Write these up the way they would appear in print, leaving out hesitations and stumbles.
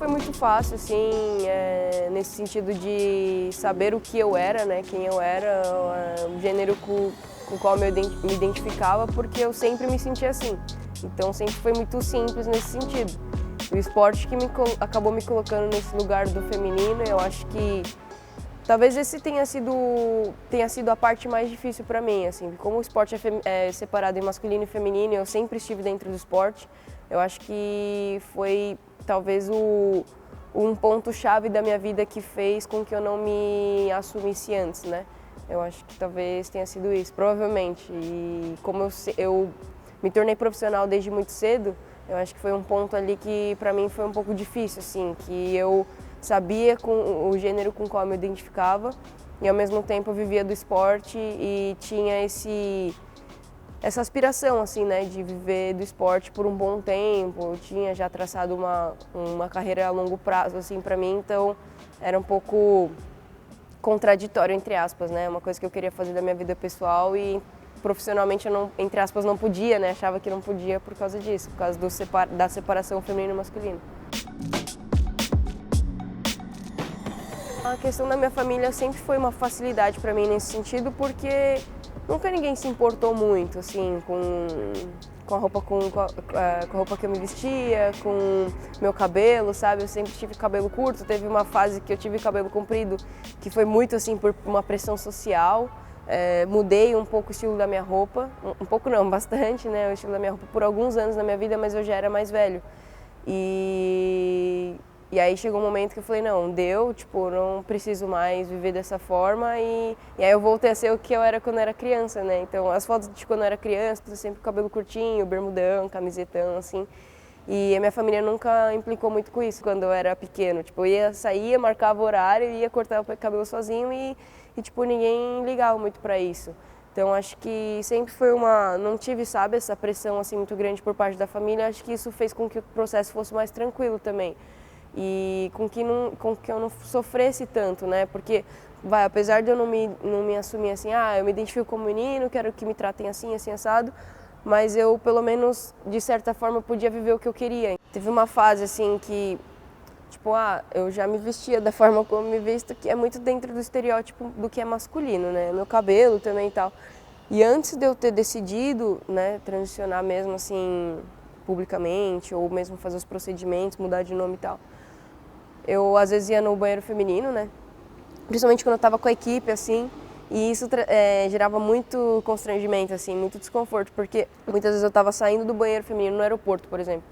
foi muito fácil, assim, nesse sentido de saber o que eu era, né, quem eu era, o gênero com o qual me identificava, porque eu sempre me sentia assim. Então sempre foi muito simples nesse sentido. O esporte que acabou me colocando nesse lugar do feminino, eu acho que talvez esse tenha sido a parte mais difícil para mim, assim, como o esporte é separado em masculino e feminino, eu sempre estive dentro do esporte. Eu acho que foi talvez um ponto-chave da minha vida que fez com que eu não me assumisse antes, né? Eu acho que talvez tenha sido isso, provavelmente. E como eu me tornei profissional desde muito cedo, eu acho que foi um ponto ali que para mim foi um pouco difícil, assim, que eu sabia com o gênero com o qual eu me identificava e ao mesmo tempo eu vivia do esporte e tinha essa aspiração, assim, né, de viver do esporte por um bom tempo. Eu tinha já traçado uma carreira a longo prazo, assim, para mim, então era um pouco contraditório, entre aspas, né, uma coisa que eu queria fazer da minha vida pessoal e profissionalmente eu não, entre aspas, não podia, né, achava que não podia por causa disso, por causa da separação feminino e masculino. A questão da minha família sempre foi uma facilidade para mim nesse sentido, porque nunca ninguém se importou muito, assim, com a roupa que eu me vestia, com meu cabelo, sabe? Eu sempre tive cabelo curto, teve uma fase que eu tive cabelo comprido, que foi muito, assim, por uma pressão social. Mudei um pouco o estilo da minha roupa, um pouco não, bastante, né, o estilo da minha roupa por alguns anos na minha vida, mas eu já era mais velho. E aí chegou um momento que eu falei, não, deu, tipo, não preciso mais viver dessa forma e aí eu voltei a ser o que eu era quando eu era criança, né? Então as fotos de quando eu era criança, sempre com cabelo curtinho, bermudão, camisetão, assim. E a minha família nunca implicou muito com isso quando eu era pequeno. Tipo, eu saía, marcava o horário, ia cortar o cabelo sozinho e tipo, ninguém ligava muito pra isso. Então acho que sempre foi não tive, sabe, essa pressão assim muito grande por parte da família. Acho que isso fez com que o processo fosse mais tranquilo também. E com que eu não sofresse tanto, né? Porque apesar de eu não me assumir assim, eu me identifico como menino, quero que me tratem assim, assim assado, mas eu pelo menos de certa forma podia viver o que eu queria. Teve uma fase assim que tipo, eu já me vestia da forma como me visto, que é muito dentro do estereótipo do que é masculino, né? Meu cabelo também e tal. E antes de eu ter decidido, né, transicionar mesmo assim, publicamente, ou mesmo fazer os procedimentos, mudar de nome e tal, eu às vezes ia no banheiro feminino, né? Principalmente quando eu tava com a equipe, assim, e isso gerava muito constrangimento, assim, muito desconforto, porque muitas vezes eu tava saindo do banheiro feminino no aeroporto, por exemplo,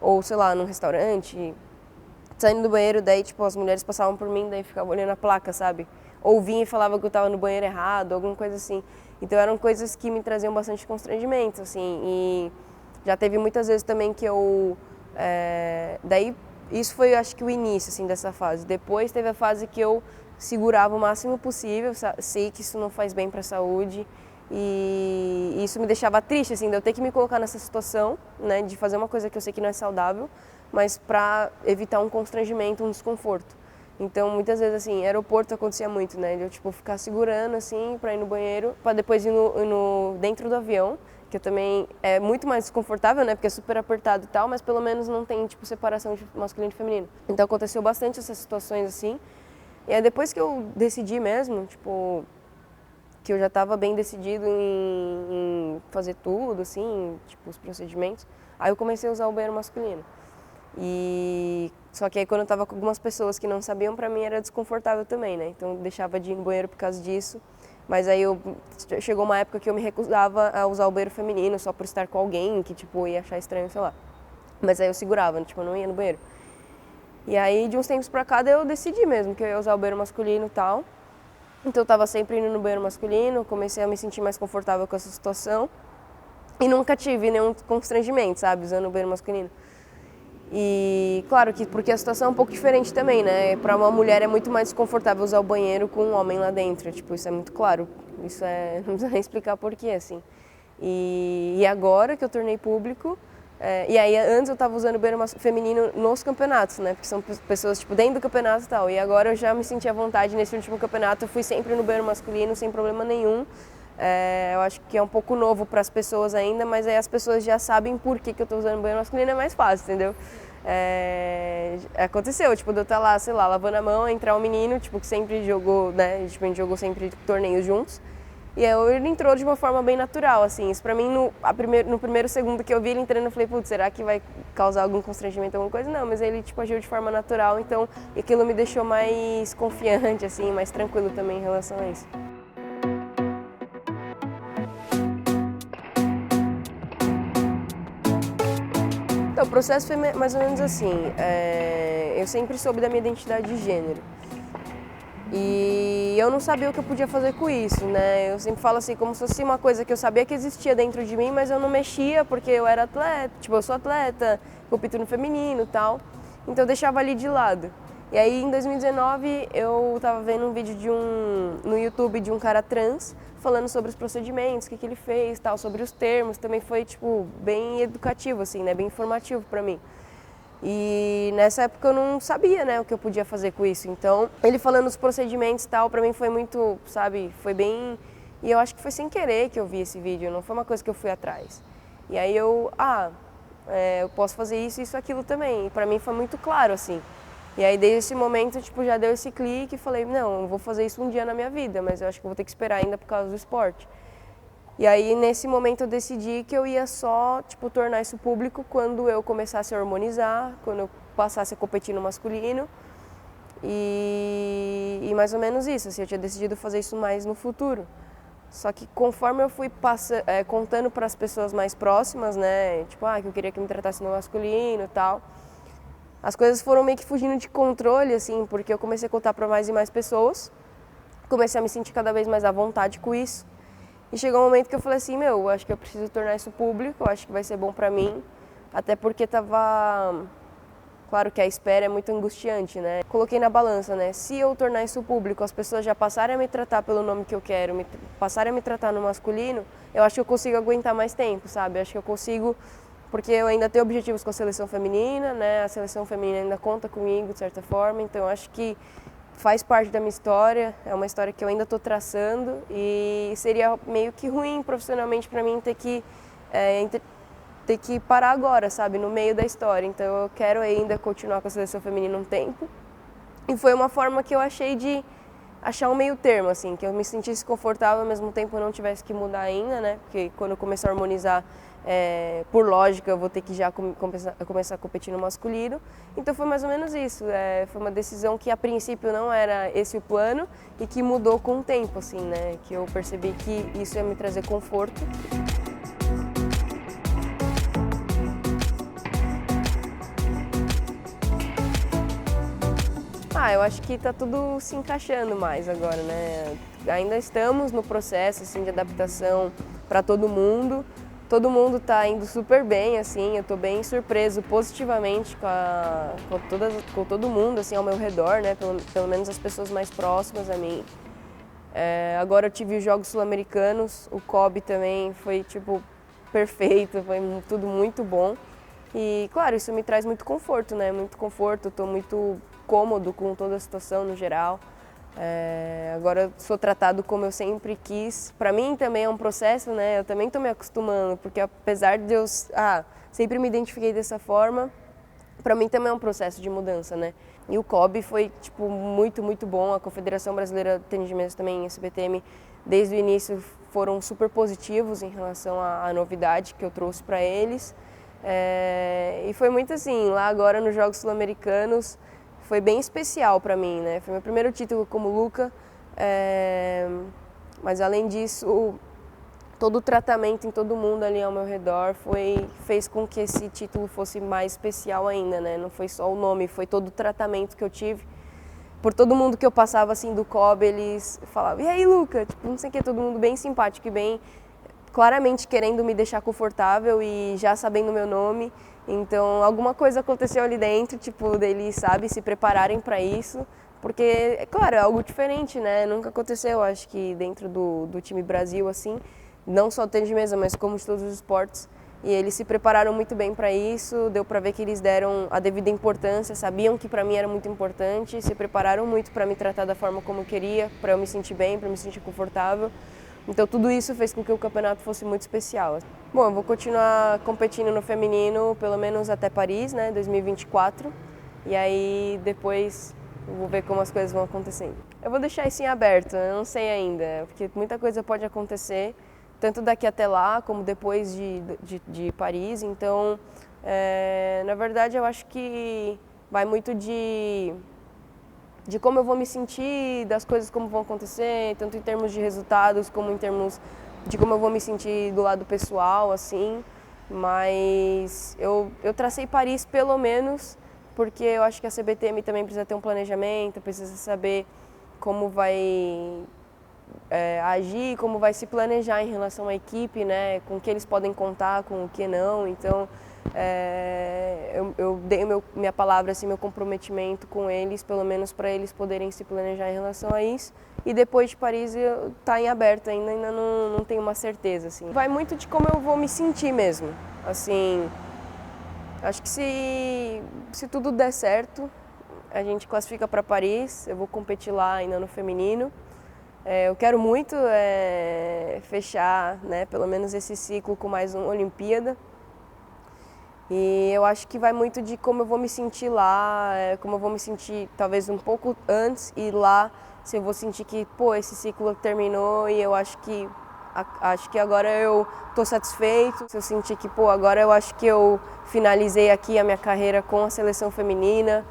ou sei lá, num restaurante, saindo do banheiro, daí, tipo, as mulheres passavam por mim, daí ficavam olhando a placa, sabe? Ou vinha e falava que eu tava no banheiro errado, alguma coisa assim. Então eram coisas que me traziam bastante constrangimento, assim. E já teve muitas vezes também que eu... Daí, isso foi, acho que, o início, assim, dessa fase. Depois teve a fase que eu segurava o máximo possível, sei que isso não faz bem pra saúde. E isso me deixava triste, assim, de eu ter que me colocar nessa situação, né, de fazer uma coisa que eu sei que não é saudável, mas para evitar um constrangimento, um desconforto. Então, muitas vezes, assim, aeroporto acontecia muito, né, de eu, tipo, ficar segurando, assim, para ir no banheiro, para depois ir dentro do avião, que eu também é muito mais desconfortável, né, porque é super apertado e tal, mas pelo menos não tem, tipo, separação de masculino e feminino. Então, aconteceu bastante essas situações, assim, e aí depois que eu decidi mesmo, tipo, que eu já estava bem decidido em fazer tudo, assim, tipo, os procedimentos, aí eu comecei a usar o banheiro masculino. Só que aí quando eu tava com algumas pessoas que não sabiam, pra mim era desconfortável também, né? Então eu deixava de ir no banheiro por causa disso. Mas aí chegou uma época que eu me recusava a usar o banheiro feminino só por estar com alguém que, tipo, ia achar estranho, sei lá. Mas aí eu segurava, tipo, eu não ia no banheiro. E aí de uns tempos pra cá eu decidi mesmo que eu ia usar o banheiro masculino e tal. Então eu tava sempre indo no banheiro masculino, comecei a me sentir mais confortável com essa situação. E nunca tive nenhum constrangimento, sabe, usando o banheiro masculino. E claro que porque a situação é um pouco diferente também, né? Para uma mulher é muito mais desconfortável usar o banheiro com um homem lá dentro, tipo, isso é muito claro. Isso não precisa nem explicar porquê, assim. E agora que eu tornei público, e aí antes eu tava usando o banheiro feminino nos campeonatos, né? Porque são pessoas, tipo, dentro do campeonato e tal. E agora eu já me senti à vontade nesse último campeonato, eu fui sempre no banheiro masculino sem problema nenhum. Eu acho que é um pouco novo para as pessoas ainda, mas aí as pessoas já sabem por que eu estou usando banho masculino, é mais fácil, entendeu? Aconteceu, tipo, de eu estar lá, sei lá, lavando a mão, entrar um menino, tipo, que sempre jogou, né, tipo, a gente jogou sempre torneios juntos, e aí ele entrou de uma forma bem natural, assim, isso pra mim, no primeiro segundo que eu vi ele entrando, eu falei, putz, será que vai causar algum constrangimento, alguma coisa? Não, mas ele, tipo, agiu de forma natural, então, aquilo me deixou mais confiante, assim, mais tranquilo também em relação a isso. Então, o processo foi mais ou menos assim, eu sempre soube da minha identidade de gênero. E eu não sabia o que eu podia fazer com isso, né? Eu sempre falo assim, como se fosse uma coisa que eu sabia que existia dentro de mim, mas eu não mexia porque eu era atleta, tipo, eu sou atleta, compito no feminino e tal. Então eu deixava ali de lado. E aí em 2019 eu tava vendo um vídeo no YouTube de um cara trans falando sobre os procedimentos, o que ele fez, tal, sobre os termos. Também foi tipo bem educativo assim, né? Bem informativo para mim. E nessa época eu não sabia, né, o que eu podia fazer com isso. Então, ele falando os procedimentos e tal, pra mim foi muito, sabe, foi bem... E eu acho que foi sem querer que eu vi esse vídeo, não foi uma coisa que eu fui atrás. E aí eu posso fazer isso, aquilo também. E pra mim foi muito claro, assim. E aí desde esse momento, tipo, já deu esse clique e falei, não, eu vou fazer isso um dia na minha vida, mas eu acho que eu vou ter que esperar ainda por causa do esporte. E aí, nesse momento, eu decidi que eu ia só, tipo, tornar isso público quando eu começasse a hormonizar, quando eu passasse a competir no masculino. E mais ou menos isso, assim, eu tinha decidido fazer isso mais no futuro. Só que conforme eu fui contando para as pessoas mais próximas, né, tipo, que eu queria que me tratasse no masculino e tal, as coisas foram meio que fugindo de controle, assim, porque eu comecei a contar para mais e mais pessoas, comecei a me sentir cada vez mais à vontade com isso. E chegou um momento que eu falei assim, meu, acho que eu preciso tornar isso público, acho que vai ser bom pra mim, até porque tava... Claro que a espera é muito angustiante, né? Coloquei na balança, né? Se eu tornar isso público, as pessoas já passarem a me tratar pelo nome que eu quero, passarem a me tratar no masculino, eu acho que eu consigo aguentar mais tempo, sabe? Acho que eu consigo, porque eu ainda tenho objetivos com a seleção feminina, né? A seleção feminina ainda conta comigo, de certa forma, então eu acho que faz parte da minha história, é uma história que eu ainda estou traçando e seria meio que ruim profissionalmente para mim ter que parar agora, sabe, no meio da história. Então eu quero ainda continuar com a seleção feminina um tempo. E foi uma forma que eu achei de achar um meio termo, assim, que eu me sentisse confortável ao mesmo tempo eu não tivesse que mudar ainda, né? Porque quando eu começar a harmonizar, por lógica, eu vou ter que já começar a competir no masculino. Então foi mais ou menos isso. Foi uma decisão que a princípio não era esse o plano e que mudou com o tempo, assim, né? Que eu percebi que isso ia me trazer conforto. Eu acho que está tudo se encaixando mais agora, né? Ainda estamos no processo assim, de adaptação para todo mundo. Todo mundo está indo super bem, assim, eu estou bem surpreso positivamente com todo mundo assim, ao meu redor, né? Pelo menos as pessoas mais próximas a mim. Agora eu tive os Jogos Sul-Americanos, o COB também foi tipo perfeito, foi tudo muito bom. E claro, isso me traz muito conforto, né? Muito conforto, estou muito cômodo com toda a situação no geral. Agora eu sou tratado como eu sempre quis. Para mim também é um processo, né? Eu também estou me acostumando, porque apesar de eu sempre me identifiquei dessa forma, para mim também é um processo de mudança, né? E o COB foi tipo muito, muito bom. A Confederação Brasileira de Tênis de Mesa também, a CBTM, desde o início foram super positivos em relação à novidade que eu trouxe para eles. E foi muito assim, lá agora nos Jogos Sul-Americanos foi bem especial para mim, né? Foi meu primeiro título como Luca, mas além disso, todo o tratamento em todo mundo ali ao meu redor fez com que esse título fosse mais especial ainda, né? Não foi só o nome, foi todo o tratamento que eu tive. Por todo mundo que eu passava assim do COB, eles falavam, e aí Luca? Tipo, não sei o que, todo mundo bem simpático e bem claramente querendo me deixar confortável e já sabendo o meu nome. Então, alguma coisa aconteceu ali dentro, tipo, deles, sabe, se prepararem para isso. Porque, é claro, é algo diferente, né? Nunca aconteceu, acho que dentro do time Brasil, assim, não só do tênis de mesa, mas como de todos os esportes. E eles se prepararam muito bem para isso, deu para ver que eles deram a devida importância, sabiam que para mim era muito importante, se prepararam muito para me tratar da forma como eu queria, para eu me sentir bem, para me sentir confortável. Então tudo isso fez com que o campeonato fosse muito especial. Bom, eu vou continuar competindo no feminino pelo menos até Paris, né, 2024. E aí depois eu vou ver como as coisas vão acontecendo. Eu vou deixar isso em aberto, eu não sei ainda, porque muita coisa pode acontecer, tanto daqui até lá como depois de Paris. Então, na verdade, eu acho que vai muito de como eu vou me sentir, das coisas como vão acontecer, tanto em termos de resultados como em termos de como eu vou me sentir do lado pessoal, assim. Mas eu tracei Paris pelo menos porque eu acho que a CBTM também precisa ter um planejamento, precisa saber como vai agir, como vai se planejar em relação à equipe, né, com o que eles podem contar, com o que não. Então, eu dei minha palavra, assim, meu comprometimento com eles, pelo menos para eles poderem se planejar em relação a isso. E depois de Paris está em aberto ainda não tenho uma certeza, assim. Vai muito de como eu vou me sentir mesmo, assim. Acho que se tudo der certo, a gente classifica para Paris, eu vou competir lá ainda no feminino. Eu quero muito fechar, né, pelo menos esse ciclo com mais uma Olimpíada. E eu acho que vai muito de como eu vou me sentir lá, como eu vou me sentir talvez um pouco antes e lá, se eu vou sentir que, pô, esse ciclo terminou e eu acho que agora eu estou satisfeito. Se eu sentir que, pô, agora eu acho que eu finalizei aqui a minha carreira com a seleção feminina,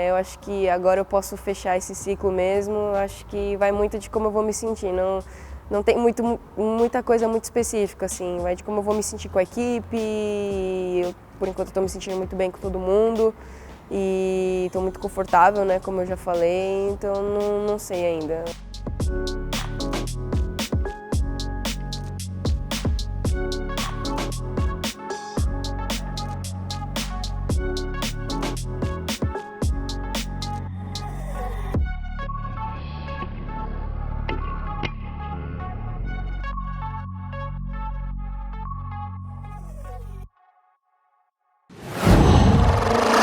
eu acho que agora eu posso fechar esse ciclo mesmo. Eu acho que vai muito de como eu vou me sentir. Não tem muita coisa muito específica, assim. Vai de como eu vou me sentir com a equipe. Eu, por enquanto, estou me sentindo muito bem com todo mundo. E estou muito confortável, né, como eu já falei. Então, não sei ainda.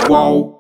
Qual?